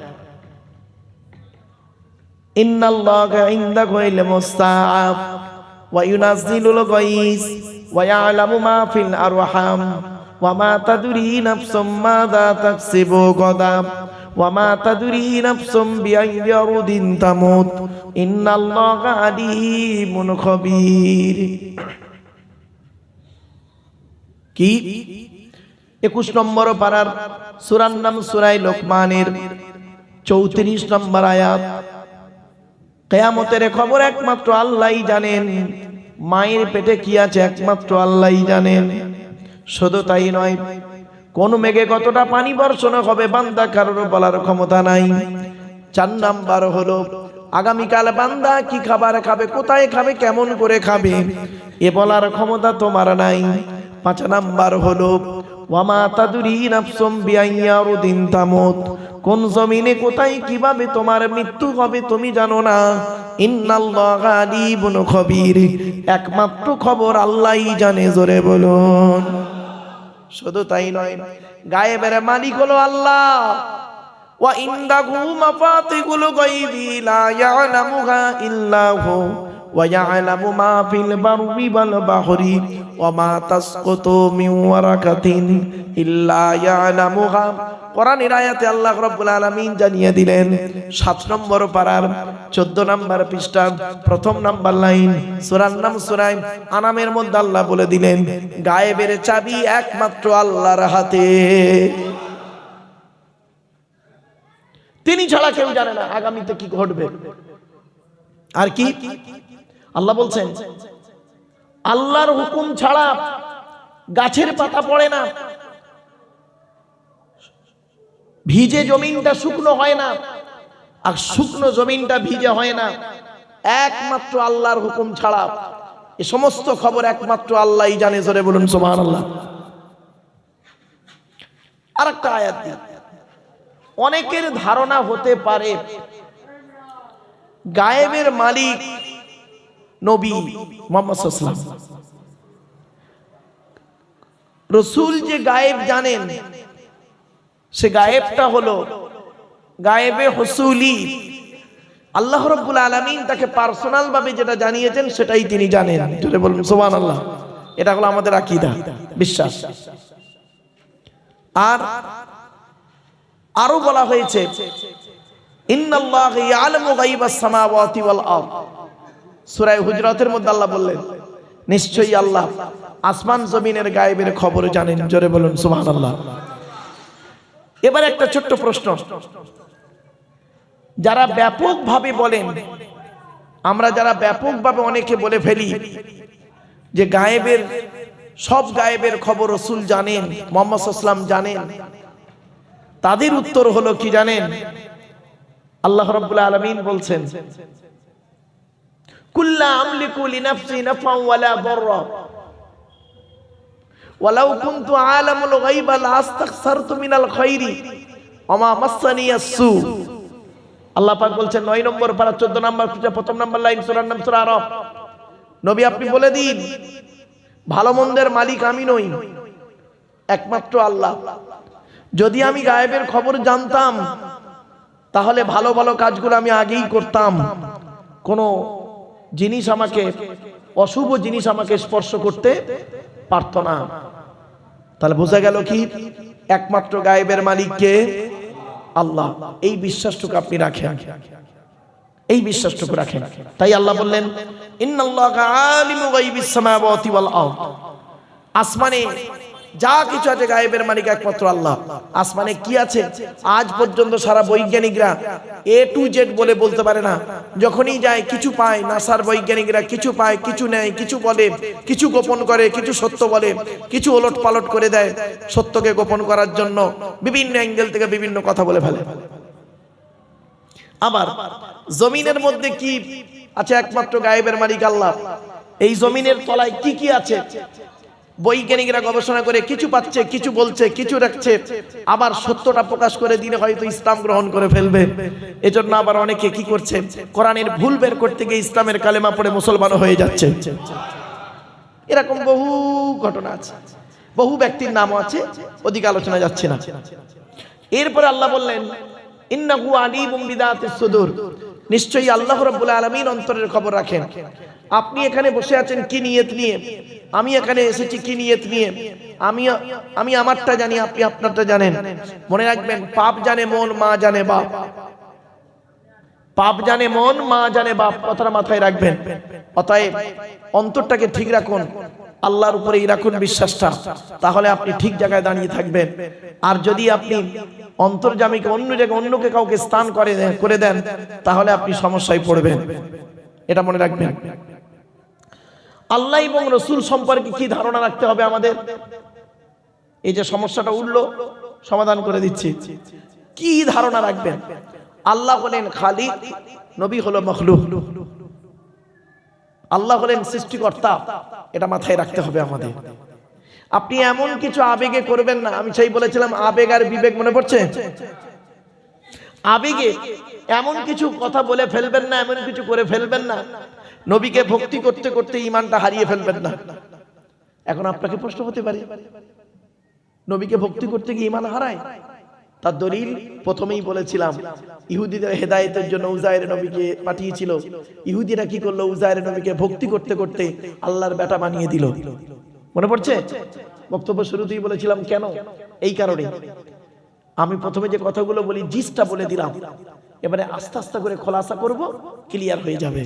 ইন্নাল্লাহা ইনদাহু ইলমুস সাআ ওয়া ইউনাজ্জিলুল গায়স ওয়া ইয়ালামু মা ফিল আরহাম ওয়া মা তাদরি নাফসুম মাযা তাকসিবু গাদা ওয়া মা তাদরি নাফসুম বিআইয়ি আরদিন তামুত ইন্নাল্লাহা আলিমুন খাবীর। কি 21 নম্বর পারার সূরার নাম সূরা লোকমানের 34 নম্বর আয়াত। কিয়ামতের খবর একমাত্র আল্লাহই জানেন, মায়ের পেটে কি আছে একমাত্র আল্লাহই জানেন। শুধু তাই নয়, কোন মেঘে কতটা পানি বর্ষণ হবে বান্দা কারোর বলার ক্ষমতা নাই। 4 নাম্বার হলো, আগামীকাল বান্দা কি খাবার খাবে, কোথায় খাবে, কেমন করে খাবে, এ বলার ক্ষমতা তোমার নাই। 5 নাম্বার হলো, ওয়ামা তাদরি নাফসুম বিআইয়ি আরদিন তামুত, কোন জমিনে কোথায় কিভাবে তোমার মৃত্যু হবে তুমি জানো না। ইন্নাল্লাহা আলিমুন খাবীর, একমাত্র খবর আল্লাহই জানে। জোরে বলুন। শুধু তাই নয়, গায়েবের মালিক হলো আল্লাহ। ওয়া ইনদাহু মাফাতিহুল গায়বি লা ইয়ালামুহা ইল্লা হু ওয়া ইয়ালামু মা ফিল বাররি ওয়াল বাহরি ওয়া মা তাসকুতু মিন ওয়ারাকাতিন ইল্লা ইয়ালামুহা। কোরআনের আয়াতে আল্লাহ রাব্বুল আলামিন জানিয়ে দিলেন 7 নম্বর পারার 14 নম্বর পৃষ্ঠা 1 নম্বর লাইন, সূরার নাম সূরা আনামের মধ্যে আল্লাহ বলে দিলেন, গায়েবের চাবি একমাত্র আল্লাহর হাতে। তিনি ছাড়া কেউ জানে না আগামীতে কি ঘটবে। আর কি আল্লাহ বলছেন, আল্লাহর হুকুম ছাড়া গাছের পাতা পড়ে না, ভিজে জমিনটা শুকনো হয় না, আর শুকনো জমিনটা ভিজে হয় না, একমাত্র আল্লাহর হুকুম ছাড়া। এই সমস্ত খবর একমাত্র আল্লাহই জানে। জোরে বলুন সুবহানাল্লাহ। আরেকটা আয়াত দিই, অনেকের ধারণা হতে পারে গায়েবের মালিক নবী মুহাম্মদ সাল্লাল্লাহু আলাইহি ওয়াসাল্লাম, রাসূল যে গায়েব জানেন, সে গায়েবটা হলো গায়েবে হুসুলি। আল্লাহ রাব্বুল আলামিন তাকে পার্সোনাল ভাবে যেটা জানিয়েছেন সেটাই তিনি জানেন। জোরে বলুন সুবহানাল্লাহ। এটা হলো আমাদের আকীদা, বিশ্বাস। আর আরো বলা হয়েছে, ইন্নাল্লাহা ইয়ালামু গায়বাস সামাওয়াতি ওয়াল আরদ, সূরা হুজরাতের মধ্যে আল্লাহ বললেন, নিশ্চয়ই আল্লাহ আসমান জমিনের গায়েবের খবর জানেন। জোরে বলুন সুবহানাল্লাহ। এবার একটা ছোট্ট প্রশ্ন, যারা ব্যাপকভাবে বলেন, আমরা যারা ব্যাপকভাবে অনেকে বলে ফেলি যে গায়েবের সব গায়েবের খবর রাসূল জানেন, মুহাম্মদ সাল্লাল্লাহু আলাইহি ওয়াসাল্লাম জানেন, তাদের উত্তর হলো কি জানেন? আল্লাহ রাব্বুল আলামিন বলছেন, কুল্লা আমলিকু লিনাফসি নাফআন ওয়ালা দাররা ওয়ালাউ কুনতু আলামুল গায়বা লাস্তাগফারতু মিনাল খায়রি ওয়া মা মাসসানিয়াস সু। আল্লাহ পাক বলছেন 9 নম্বর পারা 14 নম্বর পৃষ্ঠা প্রথম নম্বর লাইন, সূরার নাম সূরা আরাফ। নবী আপনি বলে দিন, ভালো মন্দের মালিক আমি নই, একমাত্র আল্লাহ। যদি আমি গায়েবের খবর জানতাম তাহলে ভালো ভালো কাজগুলো আমি আগেই করতাম, কোনো জিনিস আমাকে, অশুভ জিনিস আমাকে স্পর্শ করতে পারত না। তাহলে বোঝা গেল কি, একমাত্র গায়েবের মালিক কে? আল্লাহ। এই বিশ্বাসটুকু আপনি রাখেন, এই বিশ্বাসটুকু রাখেন। তাই আল্লাহ বললেন, ইন্নাল্লাহা আলিমু গায়বিস সামাওয়াতি ওয়াল আরদ। আসমানে যা কিছু আছে গায়েবের মালিক একমাত্র আল্লাহ। আসমানে কি আছে আজ পর্যন্ত সারা বৈজ্ঞানিকরা এ টু জেড বলে বলতে পারে না। যখনই যায় কিছু পায়, নাসার বৈজ্ঞানিকরা কিছু পায়, কিছু নেয়, কিছু বলে, কিছু গোপন করে, কিছু সত্য বলে, কিছু ওলট পালট করে দেয়। সত্যকে গোপন করার জন্য বিভিন্ন অ্যাঙ্গেল থেকে বিভিন্ন কথা বলে ফেলে। আবার জমিনের মধ্যে কি আছে একমাত্র গায়েবের মালিক আল্লাহ। এই জমিনের তলায় কি কি আছে বৈজ্ঞানিকরা গবেষণা করে কিছু পাচ্ছে, কিছু বলছে, কিছু রাখছে। আবার সত্যটা প্রকাশ করে দিলে হয়তো ইসলাম গ্রহণ করে ফেলবে। এজন্য আবার অনেকে কি করছে, কোরআনের ভুল বের করতে গিয়ে ইসলামের কালেমা পড়ে মুসলমান হয়ে যাচ্ছে। এরকম বহু ঘটনা আছে, বহু ব্যক্তির নামও আছে, ওদিকে আলোচনা যাচ্ছে না। এরপরে আল্লাহ বললেন, ইন্নাহু আলিমুম বিযাতিস সুদূর। নিশ্চয়ই আল্লাহ রাব্বুল আলামিন অন্তরের খবর রাখেন। আপনি এখানে বসে আছেন কি নিয়ত নিয়ে, আমি এখানে এসেছি কি নিয়ত নিয়ে। আমি আমারটা জানি, আপনি আপনারটা জানেন। মনে রাখবেন, পাপ জানে মন, মা জানে বাপ। পাপ জানে মন, মা জানে বাপ, কথাটা মাথায় রাখবেন। অতএব অন্তরটাকে ঠিক রাখুন, আল্লাহর উপরেই রাখুন বিশ্বাসটা, তাহলে আপনি ঠিক জায়গায় দাঁড়িয়ে থাকবেন। আর যদি আপনি অন্তর্যামীকে অন্য জায়গায় অন্যকে কাউকে স্থান করে দেন, তাহলে আপনি সমস্যায় পড়বেন। এটা মনে রাখবেন। আল্লাহ এবং রসুল সম্পর্কে কি ধারণা রাখতে হবে আমাদের? এই যে সমস্যাটা উঠলো, সমাধান করে দিচ্ছি। কি ধারণা রাখবেন? আল্লাহ হলেন খালিক, নবী হলো মখলুক। আল্লাহ হলেন সৃষ্টিকর্তা, এটা মাথায় রাখতে হবে আমাদের। আপনি এমন কিছু আবেগে করবেন না। আমি সেই বলেছিলাম আবেগ আর বিবেক, মনে পড়ছে? আবেগে এমন কিছু কথা বলে ফেলবেন না, এমন কিছু করে ফেলবেন না, নবীকে ভক্তি করতে করতে ঈমানটা হারিয়ে ফেলবেন না। এখন আপনাকে প্রশ্ন হতে পারে, নবীকে ভক্তি করতে গিয়ে ঈমান হারায়? তার দলিল প্রথমেই বলেছিলাম, ইহুদিদের হেদায়েতের জন্য উজায়ের নবীকে পাঠিয়েছিল। ইহুদিরা কি করলো? উজায়ের নবীকে ভক্তি করতে করতে আল্লাহর বেটা বানিয়ে দিল। মনে পড়ছে? বক্তব্য শুরুতেই বলেছিলাম কেন, এই কারণে। আমি প্রথমে যে কথাগুলো বলি জিসটা বলে দিলাম, এবারে আস্তে আস্তে করে খোলাসা করব, ক্লিয়ার হয়ে যাবে।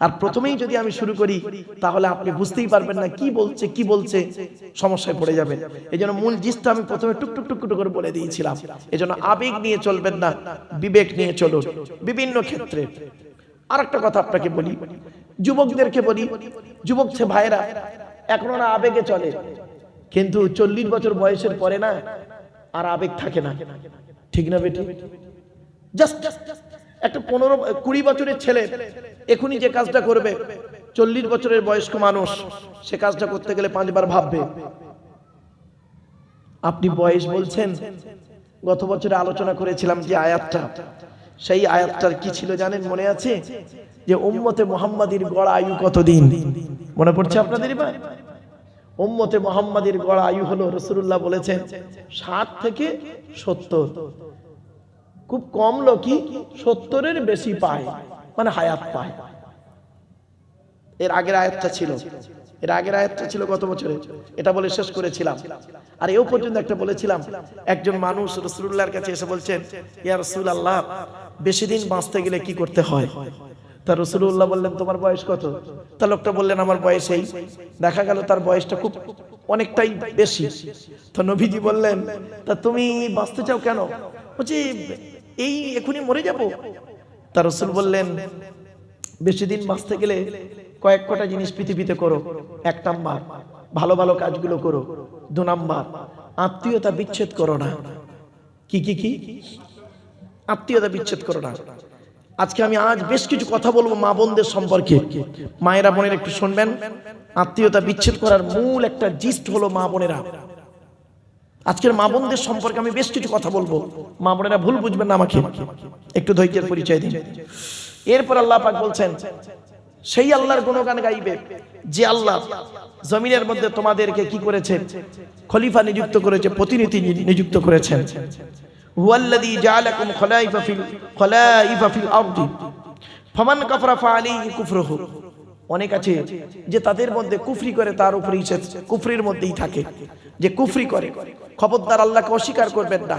আর প্রথমেই যদি আমি শুরু করি তাহলে আপনি বুঝতেই পারবেন না কি বলছে, সমস্যায় পড়ে যাবেন। এজন্য মূল জিসটা আমি প্রথমে টুকটুক টুকটুক করে বলে দিয়েছিলাম। এজন্য আবেগ নিয়ে চলবেন না, বিবেক নিয়ে চলুন বিভিন্ন ক্ষেত্রে। আর একটা কথা আপনাকে বলি, যুবকদেরকে বলি, যুবক সে ভাইরা এখন ওরা আবেগে চলে, কিন্তু 40 বছর বয়সের পরে না আর আবেগ থাকে না। ঠিক না বেটি? জাস্ট একটা 15-20 বছরের ছেলে এখনই যে কাজটা করবে, 40 বছরের বয়স্ক মানুষ সে কাজটা করতে গেলে 5 বার ভাববে। আপনি বয়স বলছেন, গত বছরে আলোচনা করেছিলাম যে আয়াতটা, সেই আয়াতটার কি ছিল জানেন? মনে আছে যে উম্মতে মুহাম্মাদীর গড় আয়ু কতদিন? মনে পড়ছে আপনাদের? এবার উম্মতে মুহাম্মাদীর গড় আয়ু হলো, রাসূলুল্লাহ বলেছেন 60 থেকে 70। খুব কম লোকই 70-এর বেশি পায়, মানে হায়াত পায়। এর আগের আয়াতটা ছিল গত বছরে, এটা বলে শেষ করেছিলাম। আর এও পর্যন্ত একটা বলেছিলাম, একজন মানুষ রাসূলুল্লাহর কাছে এসে বলছেন, ইয়া রাসূলুল্লাহ, বেশি দিন বাঁচতে গেলে কি করতে হয়? তা রাসূলুল্লাহ বললেন তোমার বয়স কত? তা লোকটা বললেন আমার বয়স এই। দেখা গেল তার বয়সটা খুব অনেকটাই বেশি। তো নবীজি বললেন তা তুমি বাঁচতে চাও কেন? বলছি এই এখনই মরে যাব। তা রাসূল বললেন বেশি দিন বাঁচতে গেলে কয়েক কটা জিনিস পৃথিবীতে করো। 1 নাম্বার ভালো ভালো কাজগুলো করো। 2 নাম্বার আত্মীয়তা বিচ্ছেদ করো না। কি কি কি? আত্মীয়তা বিচ্ছেদ করো না। আজকে আমি বেশ কিছু কথা বলবো মা বোনদের সম্পর্কে। মায়েরা বোনেরা একটু শুনবেন। আত্মীয়তা বিচ্ছেদ করার মূল একটা জিস্ট হলো মা বোনেরা। আজকের মা বোনদের সম্পর্কে আমি বেশ কিছু কথা বলবো। মা বোনেরা ভুল বুঝবেন না, আমাকে একটু ধৈর্যের পরিচয় দিন। এরপর আল্লাহ পাক বলছেন সেই আল্লাহর গুণগান গাইবে যে আল্লাহ জমিনের মধ্যে তোমাদেরকে কি করেছে? খলিফা নিযুক্ত করেছে, প্রতিনিধি নিযুক্ত করেছেন। হুয়াল্লাযী জাআলাকুম খলাইফা ফিল আরদি ফামান কাফারা ফাআলাইহি কুফরুহু। অনেক আছে যে তাদের মধ্যে কুফরি করে, তার উপরেই সে কুফরির মধ্যেই থাকে। যে কুফরি করে, খবরদার আল্লাহকে অস্বীকার করবেন না,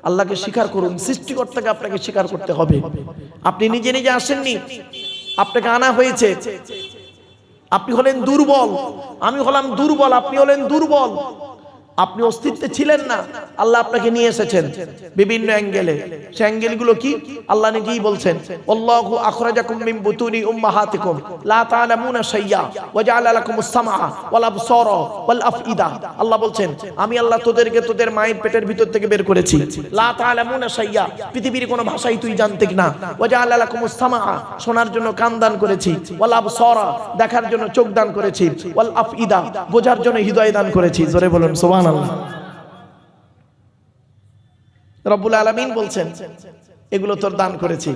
আল্লাহকে স্বীকার করুন। সৃষ্টিকর্তাকে আপনাকে স্বীকার করতে হবে। আপনি নিজে নিজে আসেননি, আপনাকে আনা হয়েছে। আপনি হলেন দুর্বল, আমি হলাম দুর্বল, আপনি হলেন দুর্বল। আপনি অস্তিত্বে ছিলেন না, আল্লাহ আপনাকে নিয়ে এসেছেন বিভিন্ন অ্যাঙ্গেলে। সেই অ্যাঙ্গেলগুলো কি আল্লাহ নিজেই বলছেন, আল্লাহু আখরাজাকুম মিন বুতুনি উম্মাহাতিকুম লা তা'লামুনা শাইয়্যা ওয়া জাআলা লাকুমুস সামআ ওয়াল আবসারা ওয়াল আফইদা। আল্লাহ বলছেন আমি আল্লাহ তোদেরকে তোদের মায়ের পেটের ভিতর থেকে বের করেছি। লা তা'লামুনা শাইয়্যা, পৃথিবীর কোনো ভাষাই তুই জানতে না। ওয়া জাআলা লাকুমুস সামআ, শোনার জন্য কান দান করেছি। ওয়াল আবসারা, দেখার জন্য চোখ দান করেছি। ওয়াল আফইদা, বোঝার জন্য হৃদয় দান করেছি। জোরে বলুন সুবহানাল্লাহ। রব্বুল আলামিন বলছেন এগুলো তোর দান করেছি,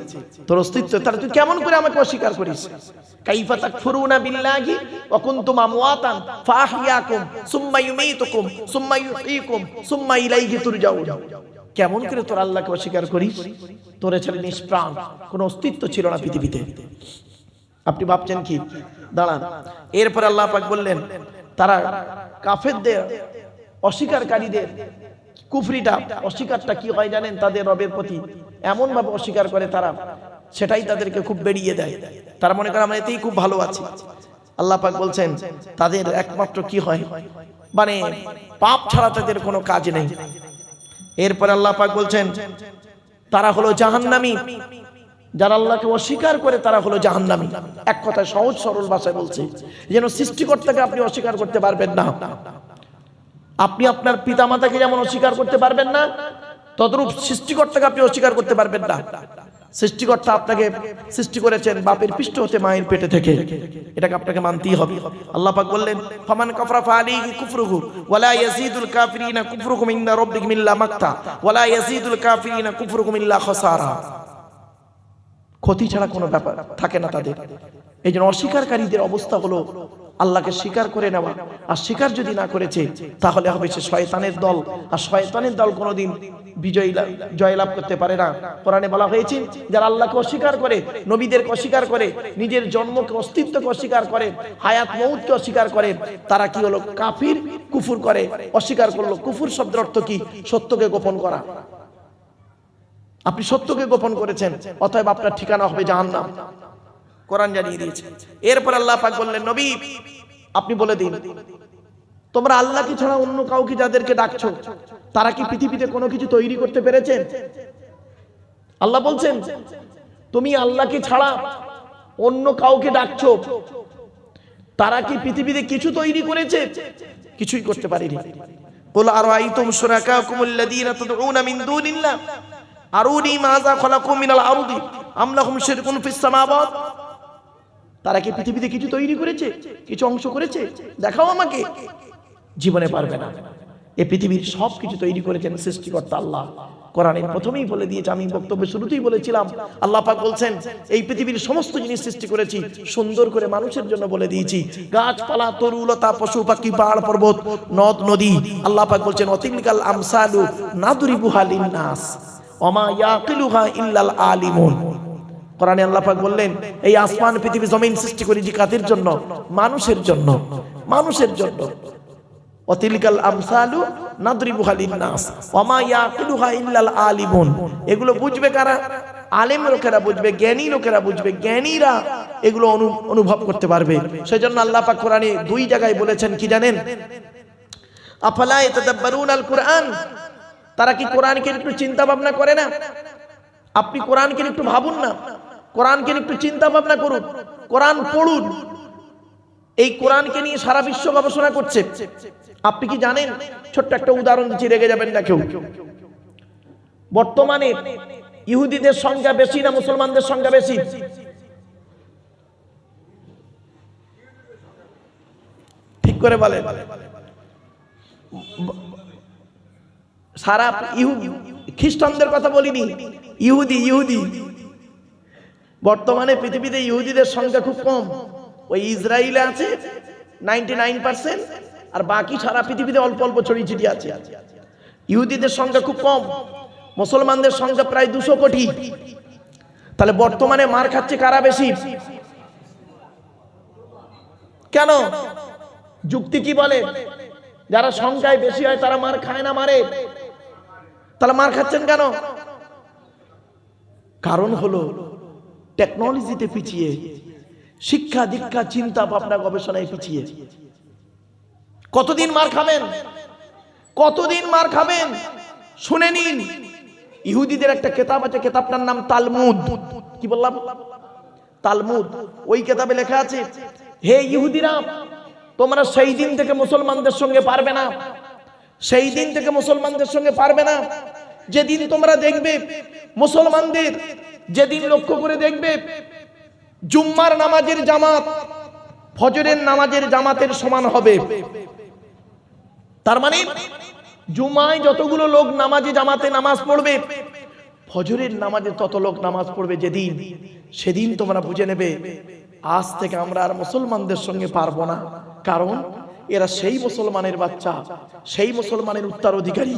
তোর অস্তিত্ব, তাহলে তুই কেমন করে আমাকে অস্বীকার করিস? কাইফা তাকফুরুনা বিল্লাহি ওয়া কুনতুম আমওয়াতান ফাআহইয়াকুম সুম্মা ইউমীতুকুম সুম্মা ইউহয়ীকুম সুম্মা ইলাইহি তুরজাউন। কেমন করে তোর আল্লাহকে অস্বীকার করিস? তোরে ছিল নিষ্প্রাণ, কোনো অস্তিত্ব ছিল না পৃথিবীতে। আপনি ভাবছেন কি? দাঁড়ান। এরপর আল্লাহ পাক বললেন তারা কাফেরদের, অস্বীকারকারীদের কুফরিটা, অস্বীকারটা কি হয় জানেন? তাদের রবের প্রতি এমন ভাবে অস্বীকার করে তারা, সেটাই তাদেরকে খুব বেরিয়ে দেয়। তারা মনে করে আমরা এতেই খুব ভালো আছি। আল্লাহ পাক বলছেন তাদের একমাত্র কি হয়, মানে পাপ ছাড়া তাদের কোনো কাজ নেই। এরপর আল্লাহ পাক বলছেন তারা হলো জাহান্নামী। যারা আল্লাহকে অস্বীকার করে তারা হলো জাহান্নামী। এক কথায় সহজ সরল ভাষায় বলছে যেন সৃষ্টিকর্তাকে আপনি অস্বীকার করতে পারবেন না। আপনি আপনার পিতামাতাকে যেমন অস্বীকার করতে পারবেন না, তদ্রূপ সৃষ্টিকর্তাকে আপনি অস্বীকার করতে পারবেন না। সৃষ্টিকর্তা আপনাকে সৃষ্টি করেছেন বাপের পৃষ্ঠ হতে, মায়ের পেটে থেকে, এটাকে আপনাকে মানতেই হবে। আল্লাহ পাক বললেন ফামান কাফারা ফাআলাইহি কুফরুহু ওয়ালা ইয়াজিদুল কাফিরিনা কুফরুহুম ইনদা রাব্বিহিম ইল্লা মাক্তা ওয়ালা ইয়াজিদুল কাফিরিনা কুফরুহুম ইল্লা খাসারা। ক্ষতি ছাড়া কোনো ব্যাপার থাকে না তাদের। এই জন্য অস্বীকারকারীদের অবস্থা হলো আল্লাহকে স্বীকার করে নেওয়া, আর স্বীকার যদি না করেছে তাহলে হবে সে শয়তানের দল। আর শয়তানের দল কোনোদিন জয়লাভ করতে পারে না। কোরআনে বলা হয়েছে যারা আল্লাহকে অস্বীকার করে, নবীদেরকে অস্বীকার করে, নিজের জন্মকে, অস্তিত্বকে অস্বীকার করে, হায়াত মউতকে অস্বীকার করে, তারা কি হলো? কাফির, কুফর করে, অস্বীকার করলো। কুফর শব্দের অর্থ কি? সত্যকে গোপন করা। আপনি সত্যকে গোপন করেছেন, অতএব আপনার ঠিকানা হবে জাহান্নাম। কোরআন জানিয়ে দিয়েছে। এরপর আল্লাহ পাক বললেন নবী আপনি বলে দিন তোমরা আল্লাহকে ছাড়া অন্য কাউকে যাদেরকে ডাকছো তারা কি পৃথিবীতে কোনো কিছু তৈরি করতে পেরেছেন? আল্লাহ বলছেন তুমি আল্লাহকে ছাড়া অন্য কাউকে ডাকছো, তারা কি পৃথিবীতে কিছু তৈরি করেছে? কিছুই করতে পারেনি। কুল আরাআইতুম শুরাকাকুমুল্লাযীনা তাদউনা মিন দুনিল্লাহ আরুনি মাযা খালাকু মিনাল আরদি আম লাহুম শিরকুন ফিস সামাওয়াত। তারা কি পৃথিবীতে কিছু তৈরি করেছে? কিছু অংশ করেছে? দেখাও আমাকে। জীবনে পারবে না। এই পৃথিবীর সব কিছু তৈরি করেছেন সৃষ্টিকর্তা আল্লাহ। কোরআনের প্রথমেই বলে দিয়েছে, আমি বক্তব্যের শুরুতেই বলেছিলাম, আল্লাহ পাক বলছেন এই পৃথিবীর সমস্ত জিনিস সৃষ্টি করেছি সুন্দর করে মানুষের জন্য বলে দিয়েছি। গাছপালা, তরুলতা, পশু পাখি, পাহাড় পর্বত, নদ নদী। আল্লাহ পাক বলছেন অতিলকাল আমসালু নাদরিবুহা লিন্নাস ওমা ইয়াকিলুহা ইল্লাল আলিমুন। কোরআনে আল্লাহ পাক বললেন এই আসমান পৃথিবী জমিন সৃষ্টি করেছি কাদের জন্য? মানুষের জন্য। মানুষের জন্য। অতিলকাল আমসালু নাদরিবুহা লিন্নাস ওমা ইয়াকিলুহা ইল্লাল আলিমুন। এগুলো বুঝবে কারা? আলেম লোকেরা বুঝবে, জ্ঞানী লোকেরা বুঝবে, জ্ঞানীরা এগুলো অনুভব করতে পারবে। সেজন্য আল্লাহ পাক কোরআনে 2 জায়গায় বলেছেন কি জানেন? আফালা ইয়াতাদাব্বারুন আল কুরআন, তারা কি কোরআনকে একটু চিন্তা ভাবনা করে না? আপনি কোরআনকে একটু ভাবুন না, কোরআনকে একটু চিন্তা ভাবনা করুন, কোরআন পড়ুন। এই কোরআনকে নিয়ে সারা বিশ্ব গবেষণা করছে। আপনি কি জানেন? ছোট্ট একটা উদাহরণ দিচ্ছি, রেগে যাবেন না কেউ। বর্তমানে ইহুদিদের সংখ্যা বেশি না মুসলমানদের সংখ্যা বেশি? ঠিক করে বলেন। সারা খ্রিস্টানদের কথা বলিনি, ইহুদি বর্তমানে পৃথিবীতে ইহুদিদের সংখ্যা খুব কম। ওই ইসরায়েলে আছে 99%, আর বাকি সারা পৃথিবীতে অল্প অল্প ছড়িয়ে ছিটিয়ে আছে। ইহুদিদের সংখ্যা খুব কম, মুসলমানদের সংখ্যা প্রায় 200 কোটি। তাহলে বর্তমানে মার খাচ্ছে কারা বেশি? কেন? যুক্তি কি বলে? যারা সংখ্যায় বেশি হয় তারা মার খায় না, মারে। তাহলে মার খাচ্ছেন কেন? কারণ হলো টেকনোলজিতে পিছিয়ে, শিক্ষা দীক্ষা চিন্তা ভাবনা গবেষণায় পিছিয়ে। কতদিন মার খাবেন? কতদিন মার খাবেন? শুনে নিন, ইহুদিদের একটা কিতাব আছে, কিতাবটার নাম তালমুদ। কি বললাম? তালমুদ। ওই কিতাবে লেখা আছে, হে ইহুদিরা, তোমরা সেই দিন থেকে মুসলমানদের সঙ্গে পারবে না, সেই দিন থেকে মুসলমানদের সঙ্গে পারবে না যেদিন তোমরা দেখবে মুসলমানদের, যেদিন লক্ষ্য করে দেখবে জুম্মার নামাজের জামাত ফজরের নামাজের জামাতের সমান হবে। তার মানে জুমায় যতগুলো লোক নামাজে জামাতে নামাজ পড়বে, ফজরের নামাজে তত লোক নামাজ পড়বে যেদিন, সেদিন তোমরা বুঝে নেবে আজ থেকে আমরা আর মুসলমানদের সঙ্গে পারবো না। কারণ এরা সেই মুসলমানের বাচ্চা, সেই মুসলমানের উত্তরাধিকারী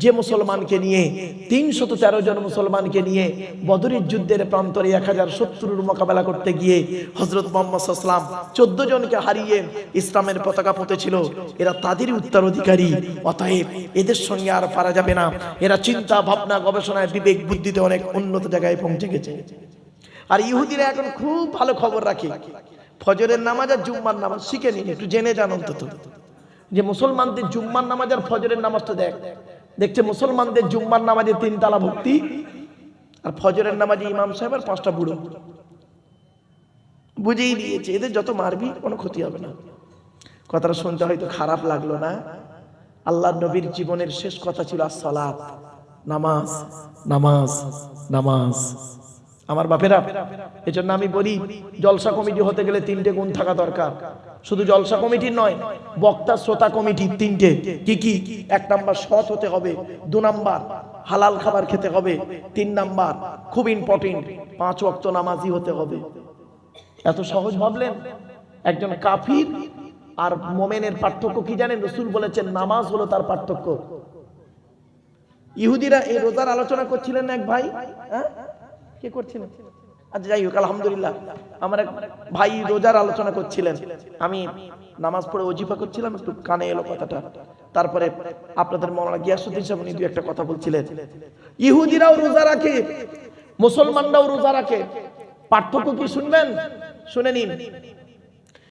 যে মুসলমানকে নিয়ে 313 জন মুসলমানকে নিয়ে বদরের যুদ্ধের প্রান্তরে 1000 শত্রুর মোকাবেলা করতে গিয়ে হযরত মুহাম্মদ সাল্লাল্লাহু আলাইহি ওয়াসাল্লাম 14 জনকে হারিয়ে ইসলামের পতাকা পুঁতেছিল। এরা তাদেরই উত্তরাধিকারী, অতএব এদের সঙ্গে আর পারা যাবে না। এরা চিন্তা ভাবনা গবেষণায় বিবেক বুদ্ধিতে অনেক উন্নত জায়গায় পৌঁছে গেছে। আর ইহুদিরা এখন খুব ভালো খবর রাখে, ফজরের নামাজ আর জুম্মার নামাজ শিখে নিন, একটু জেনে জান অন্তত, যে মুসলমানদের জুম্মার নামাজ আর ফজরের নামাজটা দেখছে মুসলমানদের জুম্মার নামাজে 3 তালা ভক্তি, আর ফজরের নামাজে ইমাম সাহেব আর 5টা বুড়ো। বুঝেই দিয়েছে এদের যত মারবি কোনো ক্ষতি হবে না। কথাটা শুনতে হয়তো খারাপ লাগলো না? আল্লাহর নবীর জীবনের শেষ কথা ছিল আসসালাত, নামাজ, নামাজ, নামাজ। আমার বাপেরা, এজন্য আমি বলি জলসা কমিটি হতে গেলে 3টে গুণ থাকা দরকার। শুধু জলসা কমিটির নয়, বক্তা শ্রোতা কমিটি 3টে। কি কি? 1 নাম্বার সৎ হতে হবে, 2 নাম্বার হালাল খাবার খেতে হবে, 3 নাম্বার খুব ইম্পর্টেন্ট 5 ওয়াক্ত নামাজি হতে হবে। এত সহজ ভাবলেন? একজন কাফির আর মোমেনের পার্থক্য কি জানেন? রাসূল বলেছেন নামাজ হলো তার পার্থক্য। ইহুদিরা এই রোজার আলোচনা করছিলেন এক ভাই, হ্যাঁ কে করছিলেন? আচ্ছা যাই হোক, আলহামদুলিল্লাহ আমার এক ভাই রোজার আলোচনা করছিলেন। আমি নামাজ পড়ে ওজিফা করছিলাম, একটু কানে এলো কথাটা। তারপরে আপনাদের মাওলানা গিয়াসউদ্দিন সাহেব উনি 2 একটা কথা বলছিলেন। ইহুদিরাও রোজা রাখে, মুসলমানরাও রোজা রাখে, পার্থক্য কি শুনবেন? শুনে নিন।